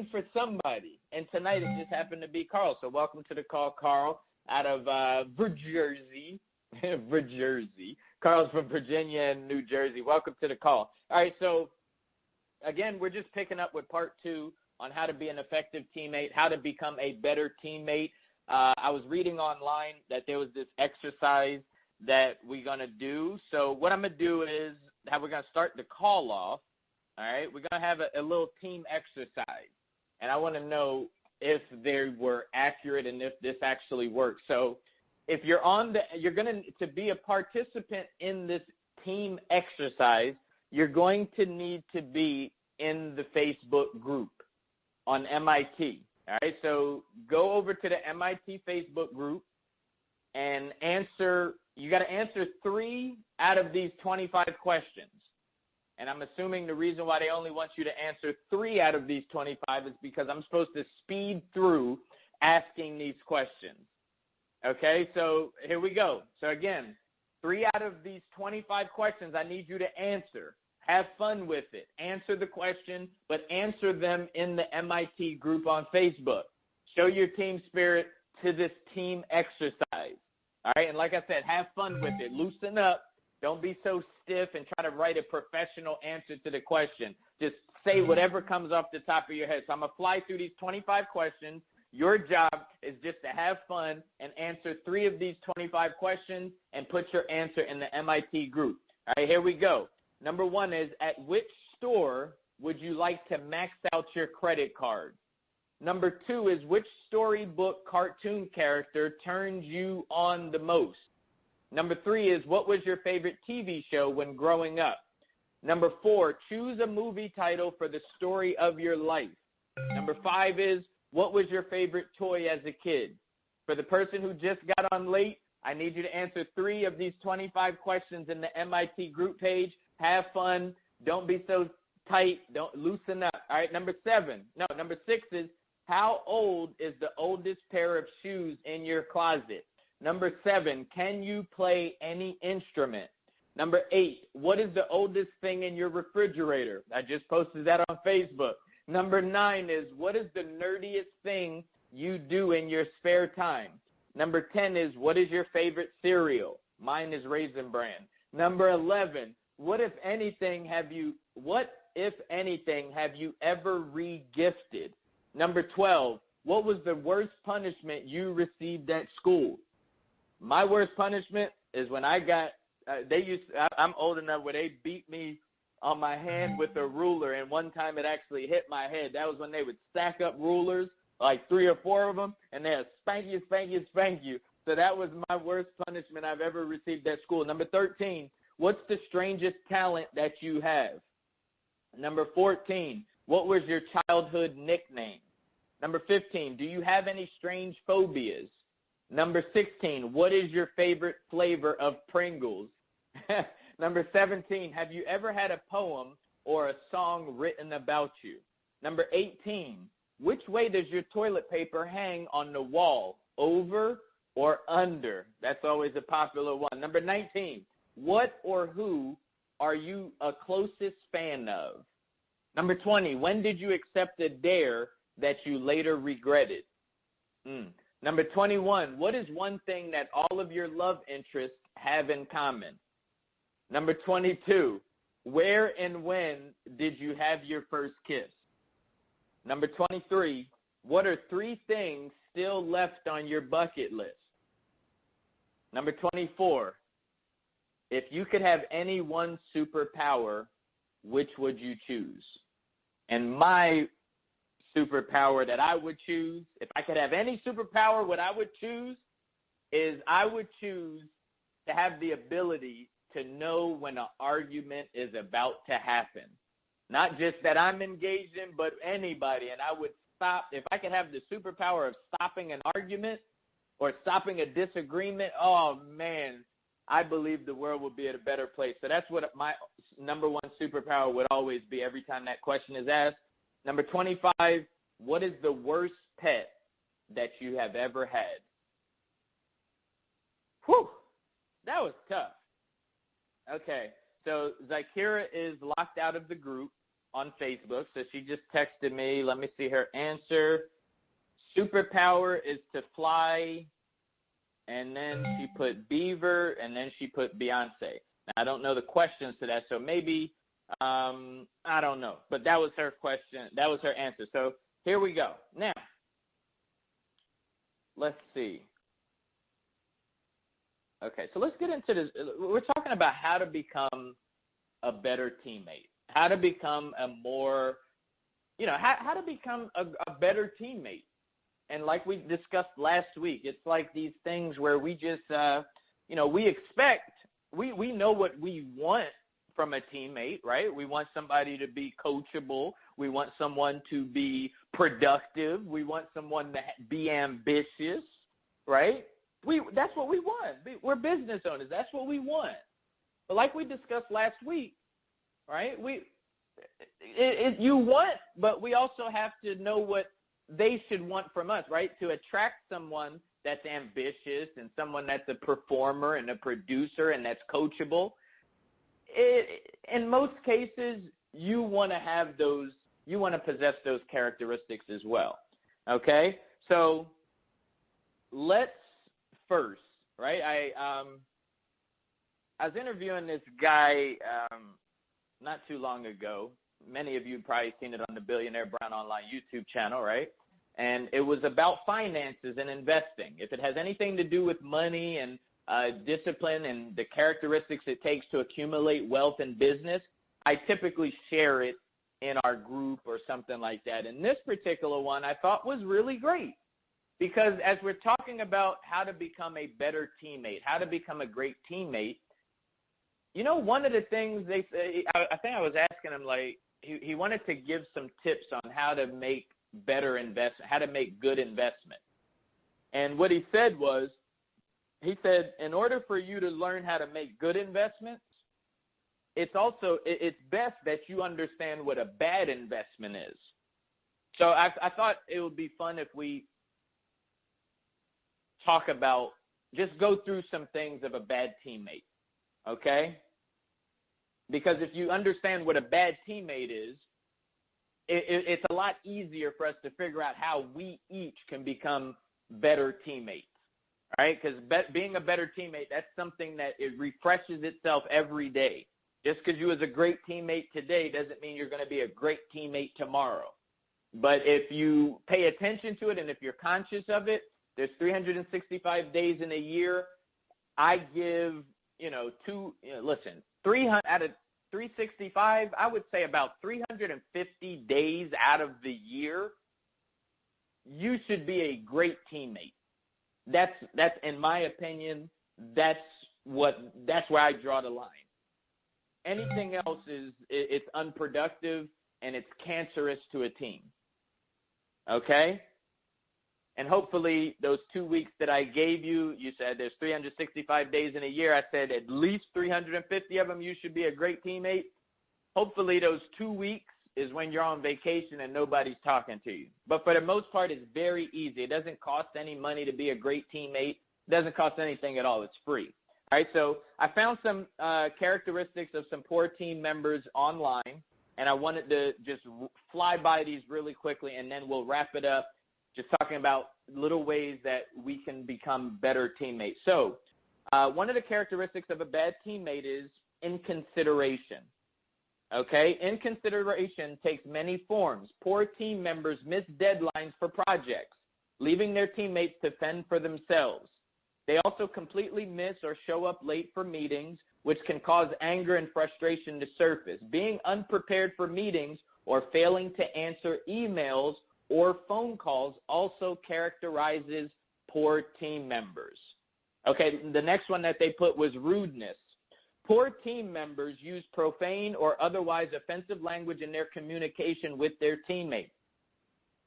for somebody. And tonight it just happened to be Carl. So welcome to the call, Carl, out of Jersey. Jersey. Carl's from Virginia and New Jersey. Welcome to the call. All right, so, again, we're just picking up with part 2 on how to be an effective teammate, how to become a better teammate. I was reading online that there was this exercise that we're going to do. So what I'm going to do is how we're going to start the call off. All right, we're going to have a little team exercise, and I want to know if they were accurate and if this actually works. So if you're you're going to be a participant in this team exercise, you're going to need to be in the Facebook group on MIT. All right, so go over to the MIT Facebook group and you got to answer 3 out of these 25 questions. And I'm assuming the reason why they only want you to answer 3 out of these 25 is because I'm supposed to speed through asking these questions. Okay, so here we go. So again, 3 out of these 25 questions I need you to answer. Have fun with it. Answer the question, but answer them in the MIT group on Facebook. Show your team spirit to this team exercise. All right, and like I said, have fun with it. Loosen up. Don't be so stiff and try to write a professional answer to the question. Just say whatever comes off the top of your head. So I'm going to fly through these 25 questions. Your job is just to have fun and answer 3 of these 25 questions and put your answer in the MIT group. All right, here we go. Number 1 is, at which store would you like to max out your credit card? Number 2 is, which storybook cartoon character turns you on the most? Number 3 is, what was your favorite TV show when growing up? Number 4, choose a movie title for the story of your life. Number 5 is, what was your favorite toy as a kid? For the person who just got on late, I need you to answer 3 of these 25 questions in the MIT group page. Have fun. Don't be so tight. Don't loosen up. All right, number 6 is, how old is the oldest pair of shoes in your closet? Number 7, can you play any instrument? Number 8, what is the oldest thing in your refrigerator? I just posted that on Facebook. Number 9 is, what is the nerdiest thing you do in your spare time? Number 10 is, what is your favorite cereal? Mine is Raisin Bran. Number 11, what if anything have you ever re-gifted? Number 12, what was the worst punishment you received at school? My worst punishment is when I got, I'm old enough where they beat me on my hand with a ruler, and one time it actually hit my head. That was when they would stack up rulers, like 3 or 4 of them, and they'd spank you, spank you, spank you. So that was my worst punishment I've ever received at school. Number 13, what's the strangest talent that you have? Number 14, what was your childhood nickname? Number 15, do you have any strange phobias? Number 16, what is your favorite flavor of Pringles? Number 17, have you ever had a poem or a song written about you? Number 18, which way does your toilet paper hang on the wall, over or under? That's always a popular one. Number 19, what or who are you a closest fan of? Number 20, when did you accept a dare that you later regretted? Number 21, what is one thing that all of your love interests have in common? Number 22, where and when did you have your first kiss? Number 23, what are 3 things still left on your bucket list? Number 24, if you could have any one superpower, which would you choose? And my superpower that I would choose, if I could have any superpower, what I would choose is I would choose to have the ability to know when an argument is about to happen. Not just that I'm engaged in, but anybody. And I would stop, if I could have the superpower of stopping an argument or stopping a disagreement, oh, man, I believe the world would be at a better place. So that's what my number 1 superpower would always be every time that question is asked. Number 25, what is the worst pet that you have ever had? Whew, that was tough. Okay, so Zakira is locked out of the group. on Facebook. So she just texted me. Let me see her answer. Superpower is to fly, and then she put Beaver, and then she put Beyonce. Now, I don't know the questions to that, so maybe I don't know. But that was her question. That was her answer. So here we go. Now, let's see. Okay, so let's get into this. We're talking about how to become a better teammate, how to become a more, how to become a better teammate. And like we discussed last week, it's like these things where we just, we expect, we know what we want from a teammate, right? We want somebody to be coachable. We want someone to be productive. We want someone to be ambitious, right? That's what we want. We're business owners. That's what we want. But like we discussed last week, right? You want, but we also have to know what they should want from us, right? To attract someone that's ambitious and someone that's a performer and a producer and that's coachable. In most cases, you want to have those. You want to possess those characteristics as well. Okay, so let's first, right? I was interviewing this guy not too long ago. Many of you probably seen it on the Billionaire Brown Online YouTube channel, right? And it was about finances and investing. If it has anything to do with money and discipline and the characteristics it takes to accumulate wealth in business, I typically share it in our group or something like that. And this particular one I thought was really great because as we're talking about how to become a better teammate, how to become a great teammate, one of the things they say, I think I was asking him, like, he wanted to give some tips on how to make better investment, how to make good investment. And what he said was, he said, in order for you to learn how to make good investments, it's best that you understand what a bad investment is. So I thought it would be fun if we talk about, just go through some things of a bad teammate, okay? Because if you understand what a bad teammate is, it's a lot easier for us to figure out how we each can become better teammates, right? Because being a better teammate, that's something that it refreshes itself every day. Just because you was a great teammate today doesn't mean you're going to be a great teammate tomorrow. But if you pay attention to it and if you're conscious of it, there's 365 days in a year. I give, 300 out of 365, I would say about 350 days out of the year, you should be a great teammate. That's in my opinion, that's where I draw the line. Anything else it's unproductive and it's cancerous to a team. Okay? And hopefully those 2 weeks that I gave you, you said there's 365 days in a year. I said at least 350 of them you should be a great teammate. Hopefully those 2 weeks is when you're on vacation and nobody's talking to you. But for the most part, it's very easy. It doesn't cost any money to be a great teammate. It doesn't cost anything at all. It's free. All right, so I found some characteristics of some poor team members online, and I wanted to just fly by these really quickly, and then we'll wrap it up just talking about little ways that we can become better teammates. So one of the characteristics of a bad teammate is inconsideration. Okay, inconsideration takes many forms. Poor team members miss deadlines for projects, leaving their teammates to fend for themselves. They also completely miss or show up late for meetings, which can cause anger and frustration to surface. Being unprepared for meetings or failing to answer emails or phone calls also characterizes poor team members. Okay, the next one that they put was rudeness. Poor team members use profane or otherwise offensive language in their communication with their teammates.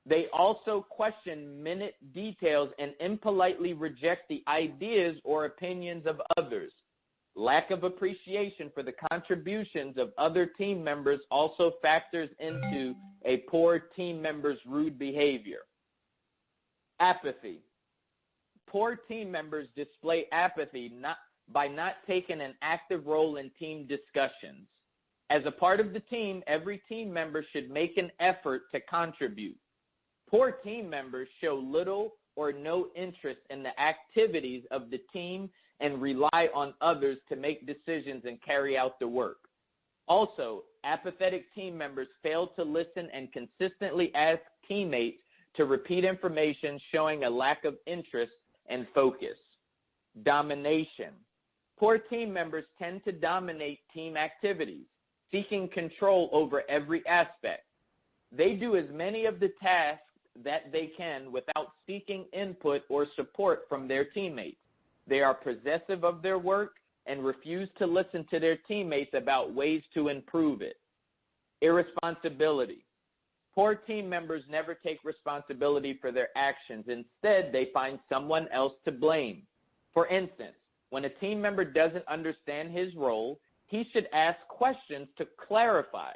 They also question minute details and impolitely reject the ideas or opinions of others. Lack of appreciation for the contributions of other team members also factors into a poor team member's rude behavior. Apathy. Poor team members display apathy by not taking an active role in team discussions. As a part of the team, every team member should make an effort to contribute. Poor team members show little or no interest in the activities of the team and rely on others to make decisions and carry out the work. Also, apathetic team members fail to listen and consistently ask teammates to repeat information, showing a lack of interest and focus. Domination. Poor team members tend to dominate team activities, seeking control over every aspect. They do as many of the tasks that they can without seeking input or support from their teammates. They are possessive of their work and refuse to listen to their teammates about ways to improve it. Irresponsibility. Poor team members never take responsibility for their actions. Instead, they find someone else to blame. For instance, when a team member doesn't understand his role, he should ask questions to clarify.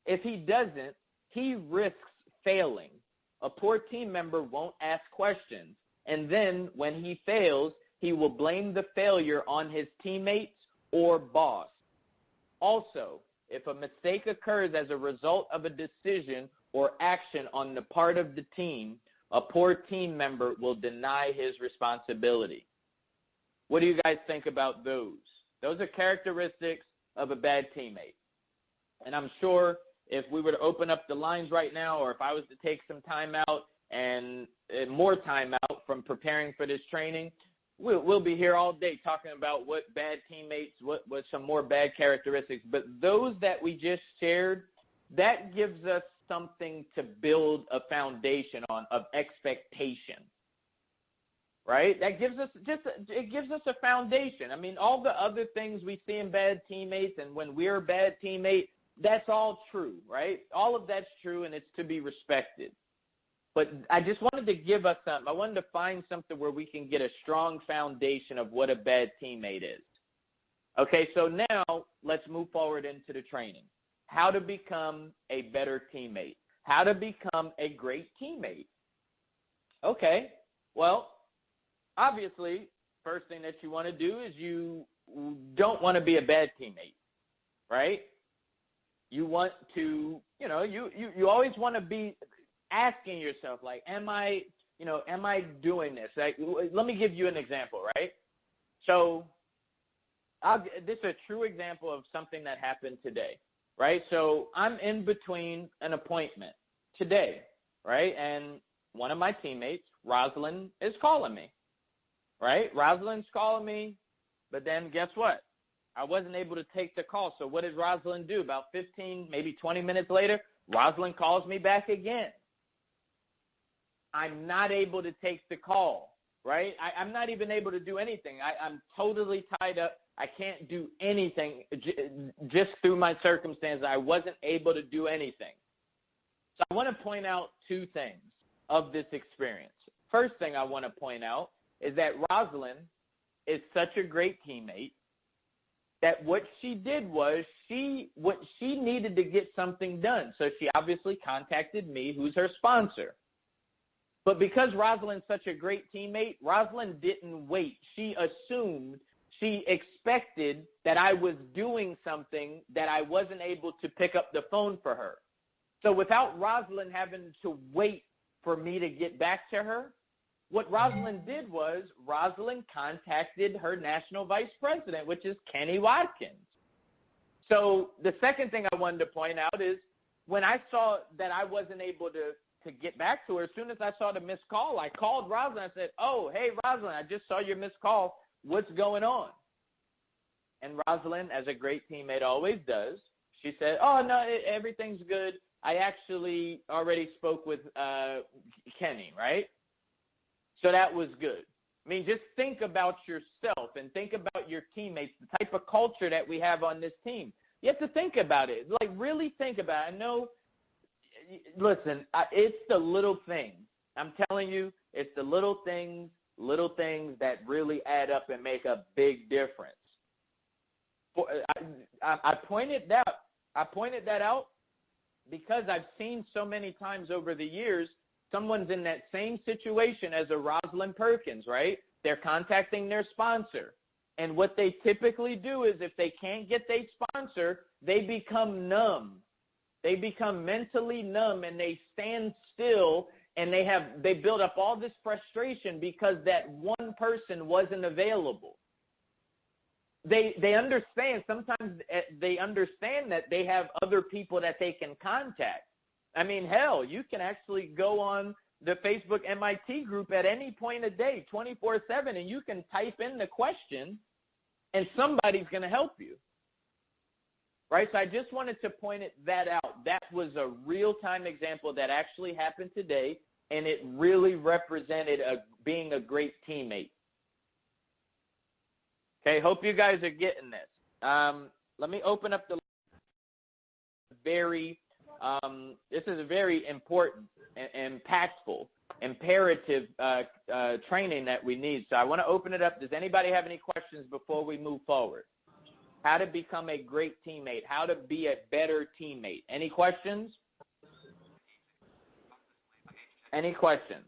If he doesn't, he risks failing. A poor team member won't ask questions, and then when he fails, he will blame the failure on his teammates or boss. Also, if a mistake occurs as a result of a decision or action on the part of the team, a poor team member will deny his responsibility. What do you guys think about those? Those are characteristics of a bad teammate. And I'm sure if we were to open up the lines right now, or if I was to take some time out and more time out from preparing for this training, we'll be here all day talking about what bad teammates, what some more bad characteristics. But those that we just shared, that gives us something to build a foundation on of expectation, right? That gives us it gives us a foundation. I mean, all the other things we see in bad teammates and when we're a bad teammate, that's all true, right? All of that's true, and it's to be respected. But I just wanted to give us something. I wanted to find something where we can get a strong foundation of what a bad teammate is. Okay, so now let's move forward into the training. How to become a better teammate. How to become a great teammate. Okay, well, obviously, first thing that you want to do is you don't want to be a bad teammate, right? You want to, you always want to be asking yourself, like, am I doing this? Like, let me give you an example, right? So this is a true example of something that happened today, right? So I'm in between an appointment today, right? And one of my teammates, Rosalind, is calling me, right? Rosalind's calling me, but then guess what? I wasn't able to take the call. So what did Rosalind do? About 15, maybe 20 minutes later, Rosalind calls me back again. I'm not able to take the call, right? I'm not even able to do anything. I'm totally tied up. I can't do anything just through my circumstances. I wasn't able to do anything. So I want to point out two things of this experience. First thing I want to point out is that Rosalind is such a great teammate that what she did was she needed to get something done. So she obviously contacted me, who's her sponsor. But because Rosalind's such a great teammate, Rosalind didn't wait. She assumed, she expected that I was doing something that I wasn't able to pick up the phone for her. So without Rosalind having to wait for me to get back to her, what Rosalind did was Rosalind contacted her national vice president, which is Kenny Watkins. So the second thing I wanted to point out is when I saw that I wasn't able to get back to her, as soon as I saw the missed call, I called Rosalind. I said, oh, hey, Rosalind, I just saw your missed call. What's going on? And Rosalind, as a great teammate always does, she said, oh, no, everything's good. I actually already spoke with Kenny, right? So that was good. I mean, just think about yourself and think about your teammates, the type of culture that we have on this team. You have to think about it. Like, really think about it. I know, listen, it's the little things. I'm telling you, it's the little things that really add up and make a big difference. I pointed that out because I've seen so many times over the years, someone's in that same situation as a Rosalind Perkins, right? They're contacting their sponsor. And what they typically do is if they can't get their sponsor, they become numb. They become mentally numb, and they stand still, and they build up all this frustration because that one person wasn't available. They understand, sometimes they understand that they have other people that they can contact. I mean, hell, you can actually go on the Facebook MIT group at any point of day, 24/7, and you can type in the question, and somebody's going to help you. Right? So I just wanted to point that out. That was a real-time example that actually happened today, and it really represented being a great teammate. Okay, hope you guys are getting this. Let me open up the this is a very important, impactful, imperative training that we need. So I want to open it up. Does anybody have any questions before we move forward? How to become a great teammate, how to be a better teammate. Any questions? Any questions?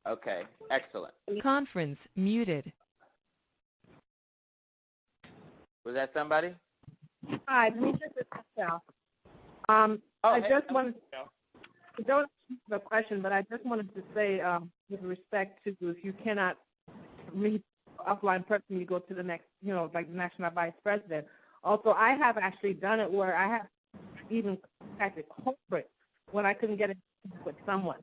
Okay, excellent. Conference muted. Was that somebody? Hi, this is Michelle. I just wanted to, don't have a question, but I just wanted to say with respect to if you cannot read offline person, you go to the next, like the national vice president. Also, I have actually done it where I have even contacted corporate when I couldn't get in with someone.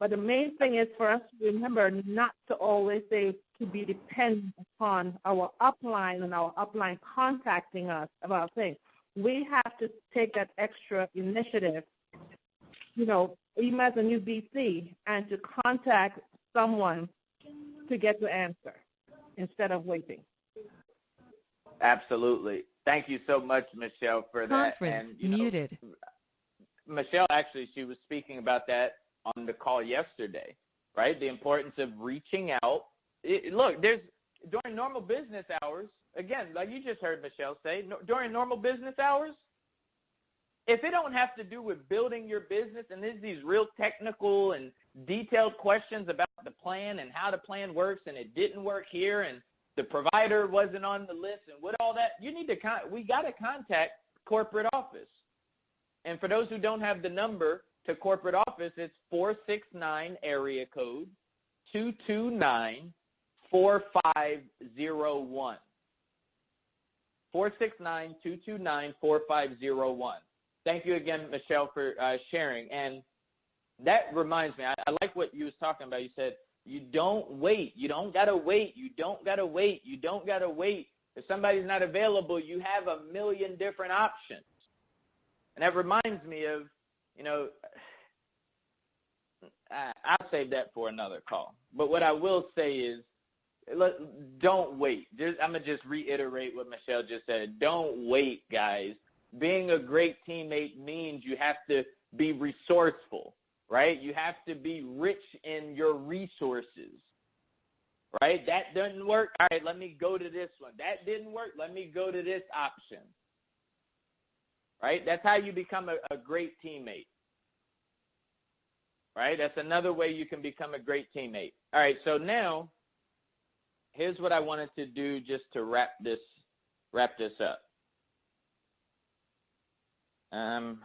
But the main thing is for us to remember not to always say to be dependent upon our upline and our upline contacting us about things. We have to take that extra initiative, even as a new BC, and to contact someone to get the answer instead of waiting. Absolutely. Thank you so much, Michelle, for that. Conference muted. Michelle, actually, she was speaking about that on the call yesterday, right? The importance of reaching out. Look, during normal business hours, again, like you just heard Michelle say, during normal business hours, if it don't have to do with building your business and there's these real technical and detailed questions about the plan and how the plan works and it didn't work here and the provider wasn't on the list and what all that, we got to contact corporate office. And for those who don't have the number to corporate office, it's 469 area code 229-4501. 469-229-4501. Thank you again, Michelle, for sharing. And that reminds me, I like what you was talking about. You said, you don't wait. You don't got to wait. You don't got to wait. You don't got to wait. If somebody's not available, you have a million different options. And that reminds me of, I'll save that for another call. But what I will say is, don't wait. I'm going to just reiterate what Michelle just said. Don't wait, guys. Being a great teammate means you have to be resourceful, right? You have to be rich in your resources, right? That doesn't work. All right, let me go to this one. That didn't work. Let me go to this option, right? That's how you become a great teammate, right? That's another way you can become a great teammate. All right, so now here's what I wanted to do just to wrap this up. Let's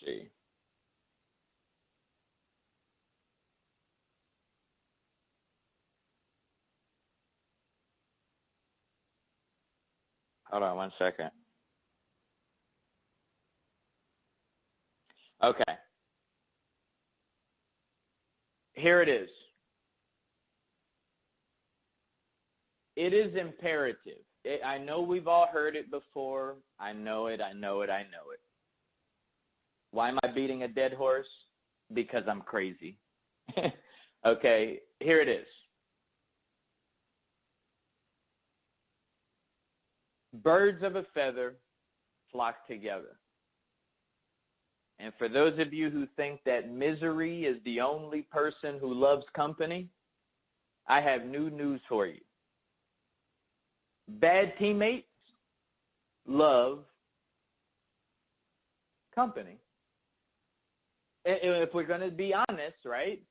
see. Hold on one second. Okay. Here it is. It is imperative. I know we've all heard it before. I know it. Why am I beating a dead horse? Because I'm crazy. Okay, here it is. Birds of a feather flock together. And for those of you who think that misery is the only person who loves company, I have new news for you. Bad teammates love company. If we're going to be honest, right?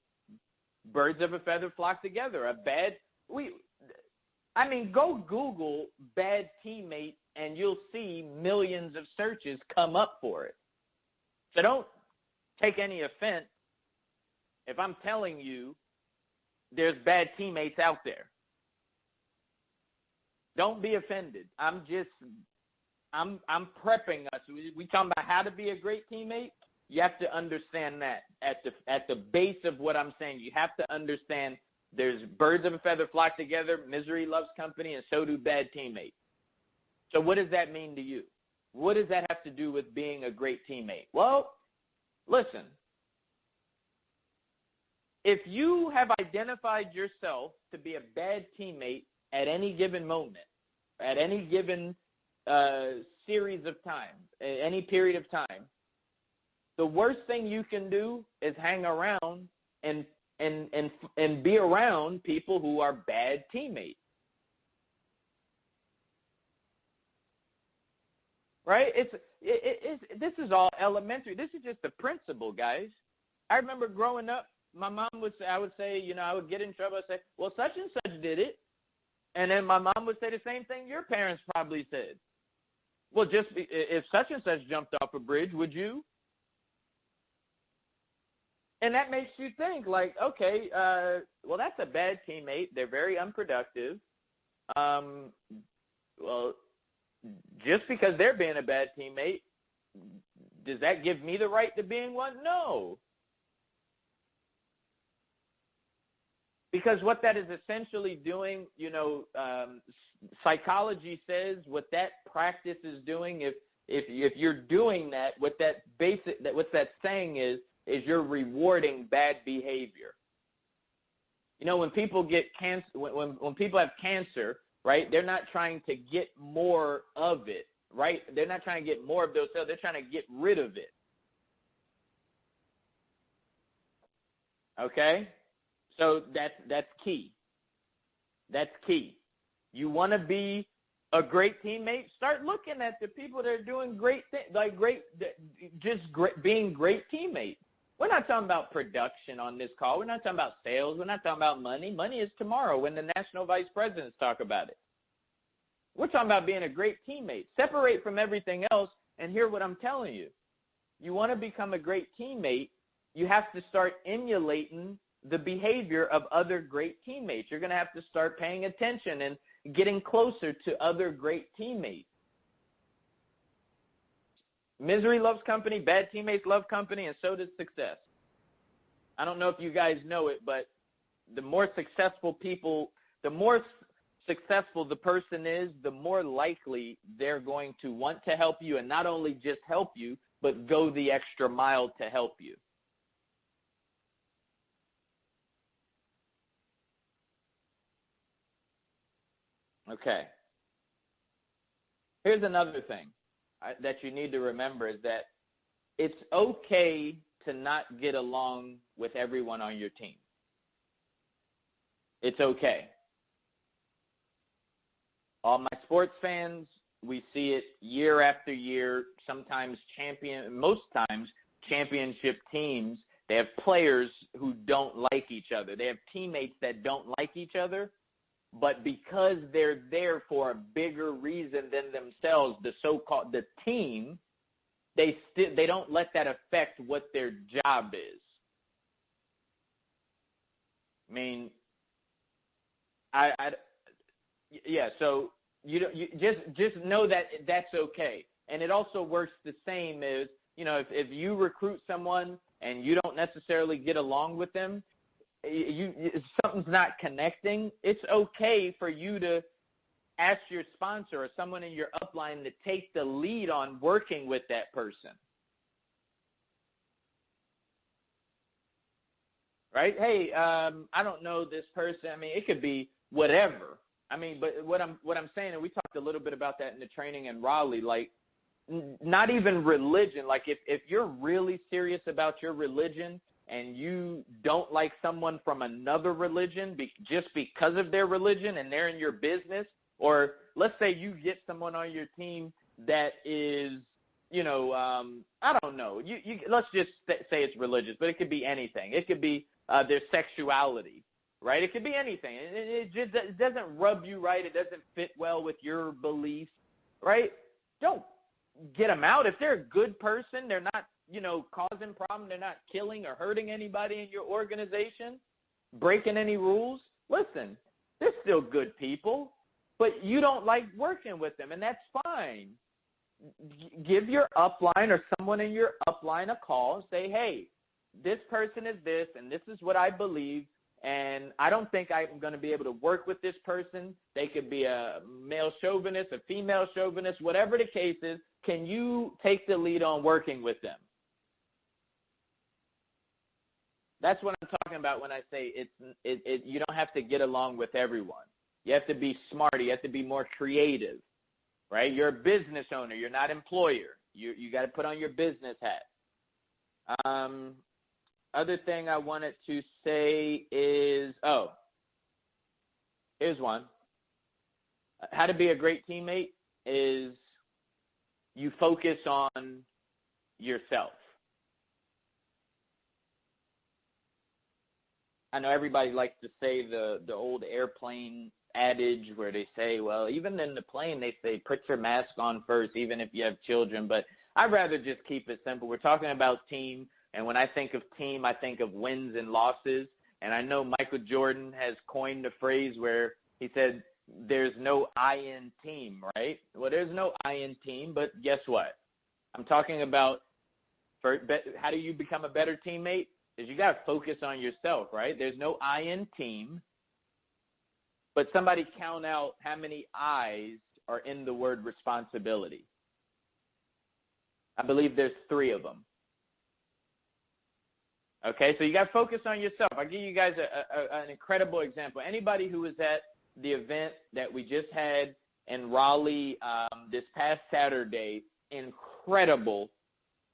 Birds of a feather flock together. A bad go Google bad teammate and you'll see millions of searches come up for it. So don't take any offense if I'm telling you there's bad teammates out there. Don't be offended. I'm prepping us. We talking about how to be a great teammate. You have to understand that at the base of what I'm saying. You have to understand there's birds of a feather flock together. Misery loves company, and so do bad teammates. So what does that mean to you? What does that have to do with being a great teammate? Well, listen. If you have identified yourself to be a bad teammate at any given moment, at any given series of time, any period of time, the worst thing you can do is hang around and be around people who are bad teammates. Right? This is all elementary. This is just the principle, guys. I remember growing up, my mom would say, I would get in trouble. I'd say, well, such and such did it. And then my mom would say the same thing your parents probably said. Well, if such and such jumped off a bridge, would you? And that makes you think, like, okay, well, that's a bad teammate. They're very unproductive. Well, just because they're being a bad teammate, does that give me the right to being one? No. Because what that is essentially doing, psychology says what that practice is doing, if you're doing that, what that's saying is you're rewarding bad behavior. When people get cancer, when people have cancer, right, they're not trying to get more of it, right? They're not trying to get more of those cells. They're trying to get rid of it. Okay? So that's key. That's key. You want to be a great teammate? Start looking at the people that are doing great things, being great teammates. We're not talking about production on this call. We're not talking about sales. We're not talking about money. Money is tomorrow when the national vice presidents talk about it. We're talking about being a great teammate. Separate from everything else and hear what I'm telling you. You want to become a great teammate, you have to start emulating the behavior of other great teammates. You're going to have to start paying attention and getting closer to other great teammates. Misery loves company, bad teammates love company, and so does success. I don't know if you guys know it, but the more successful the person is, the more likely they're going to want to help you, and not only just help you, but go the extra mile to help you. Okay. Here's another thing that you need to remember is that it's okay to not get along with everyone on your team. It's okay. All my sports fans, we see it year after year, most times championship teams, they have players who don't like each other. They have teammates that don't like each other. But because they're there for a bigger reason than themselves, the team, they don't let that affect what their job is. I mean, So you just know that that's okay, and it also works the same as if you recruit someone and you don't necessarily get along with them. If something's not connecting, it's okay for you to ask your sponsor or someone in your upline to take the lead on working with that person. Right? Hey, I don't know this person. I mean, it could be whatever. I mean, but what I'm saying, and we talked a little bit about that in the training in Raleigh, like not even religion. Like if you're really serious about your religion, and you don't like someone from another religion just because of their religion and they're in your business, or let's say you get someone on your team that is, I don't know, let's just say it's religious, but it could be anything. It could be their sexuality, right? It could be anything. It doesn't rub you right. It doesn't fit well with your beliefs, right? Don't get them out. If they're a good person, they're not, causing problems, they're not killing or hurting anybody in your organization, breaking any rules, listen, they're still good people, but you don't like working with them, and that's fine. Give your upline or someone in your upline a call and say, hey, this person is this, and this is what I believe, and I don't think I'm going to be able to work with this person. They could be a male chauvinist, a female chauvinist, whatever the case is. Can you take the lead on working with them? That's what I'm talking about when I say you don't have to get along with everyone. You have to be smarter. You have to be more creative, right? You're a business owner. You're not employer. You got to put on your business hat. Other thing I wanted to say is, here's one. How to be a great teammate is you focus on yourself. I know everybody likes to say the old airplane adage where they say, well, even in the plane, they say put your mask on first, even if you have children. But I'd rather just keep it simple. We're talking about team, and when I think of team, I think of wins and losses. And I know Michael Jordan has coined the phrase where he said there's no I in team, right? Well, there's no I in team, but guess what? I'm talking about how do you become a better teammate? Is you got to focus on yourself, right? There's no I in team, but somebody count out how many I's are in the word responsibility. I believe there's 3 of them. Okay, so you got to focus on yourself. I'll give you guys an incredible example. Anybody who was at the event that we just had in Raleigh this past Saturday, incredible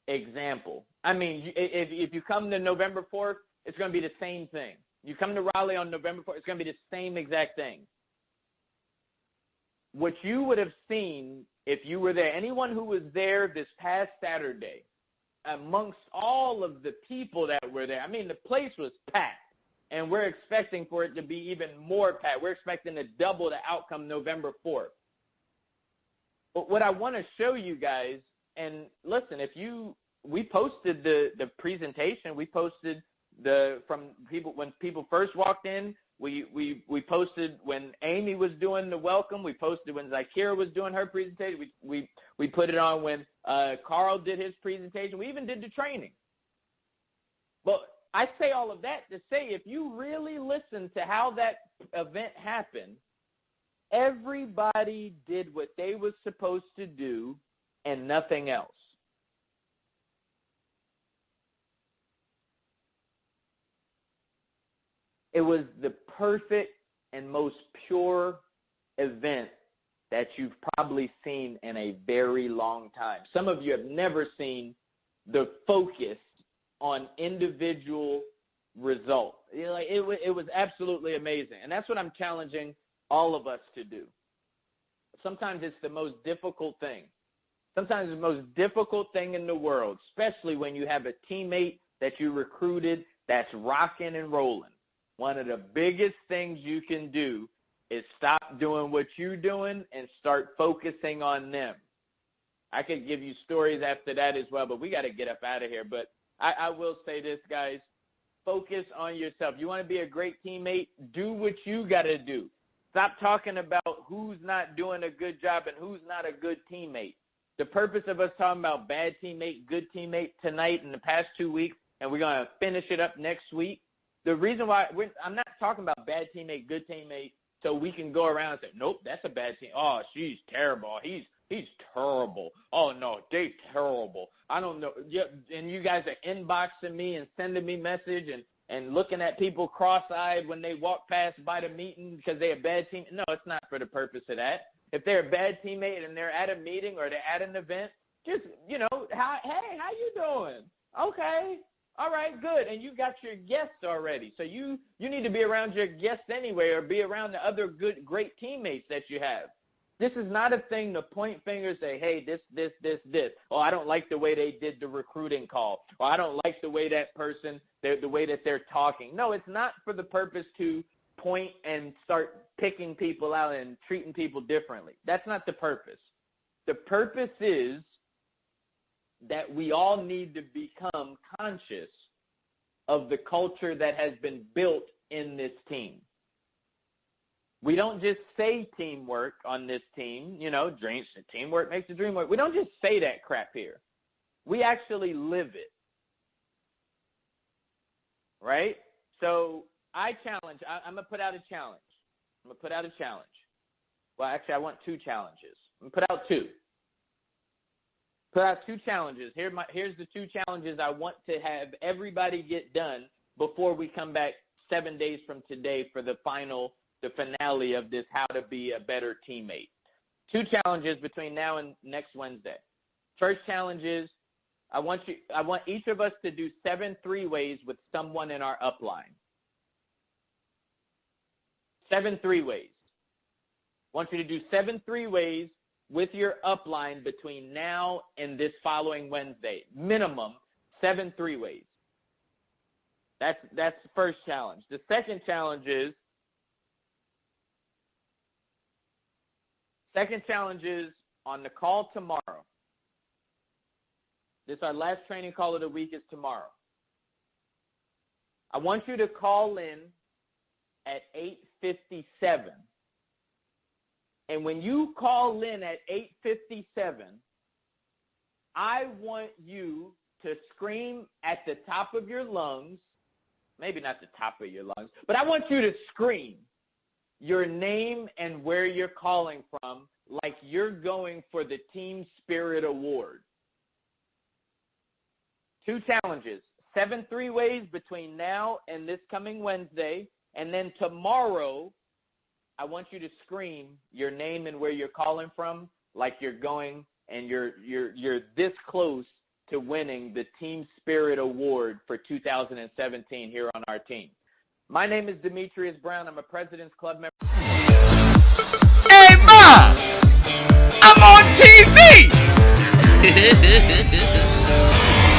example. I mean, if you come to November 4th, it's going to be the same thing. You come to Raleigh on November 4th, it's going to be the same exact thing. What you would have seen if you were there, anyone who was there this past Saturday, amongst all of the people that were there, I mean, the place was packed, and we're expecting for it to be even more packed. We're expecting to double the outcome November 4th. But what I want to show you guys, and listen, we posted the presentation. We posted from people when people first walked in. We posted when Amy was doing the welcome. We posted when Zakira was doing her presentation. We put it on when Carl did his presentation. We even did the training. But I say all of that to say if you really listen to how that event happened, everybody did what they were supposed to do and nothing else. It was the perfect and most pure event that you've probably seen in a very long time. Some of you have never seen the focus on individual results. It was absolutely amazing, and that's what I'm challenging all of us to do. Sometimes it's the most difficult thing. Sometimes the most difficult thing in the world, especially when you have a teammate that you recruited that's rocking and rolling. One of the biggest things you can do is stop doing what you're doing and start focusing on them. I could give you stories after that as well, but we got to get up out of here. But I will say this, guys, focus on yourself. You want to be a great teammate, do what you got to do. Stop talking about who's not doing a good job and who's not a good teammate. The purpose of us talking about bad teammate, good teammate tonight in the past 2 weeks, and we're going to finish it up next week. The reason why I'm not talking about bad teammate, good teammate, so we can go around and say, nope, that's a bad team. Oh, she's terrible. He's terrible. Oh, no, they're terrible. I don't know. And you guys are inboxing me and sending me message and looking at people cross-eyed when they walk past by the meeting because they're a bad team. No, it's not for the purpose of that. If they're a bad teammate and they're at a meeting or they're at an event, just, hey, how you doing? Okay. All right, good. And you got your guests already. So you need to be around your guests anyway or be around the other great teammates that you have. This is not a thing to point fingers, say, hey, this. Oh, I don't like the way they did the recruiting call. Or I don't like the way that person, the way that they're talking. No, it's not for the purpose to point and start picking people out and treating people differently. That's not the purpose. The purpose is that we all need to become conscious of the culture that has been built in this team. We don't just say teamwork on this team, teamwork makes the dream work. We don't just say that crap here. We actually live it, right? So I challenge, I'm going to put out a challenge. Well, actually, I want 2 challenges. I'm going to put out 2. Put out 2 challenges. Here's the 2 challenges I want to have everybody get done before we come back 7 days from today for the finale of this How to Be a Better Teammate. 2 challenges between now and next Wednesday. First challenge is I want each of us to do 7 3-ways with someone in our upline. 7 3-ways. I want you to do 7 3-ways with your upline between now and this following Wednesday. Minimum 7 3-ways. That's the first challenge. The second challenge is on the call tomorrow. Our last training call of the week is tomorrow. I want you to call in at 8:57. And when you call in at 8:57, I want you to scream at the top of your lungs, maybe not the top of your lungs, but I want you to scream your name and where you're calling from like you're going for the Team Spirit Award. 2 challenges, 7 3-ways between now and this coming Wednesday, and then tomorrow I want you to scream your name and where you're calling from like you're going and you're this close to winning the Team Spirit Award for 2017 here on our team. My name is Demetrius Brown. I'm a President's Club member. Hey, Mom! I'm on TV!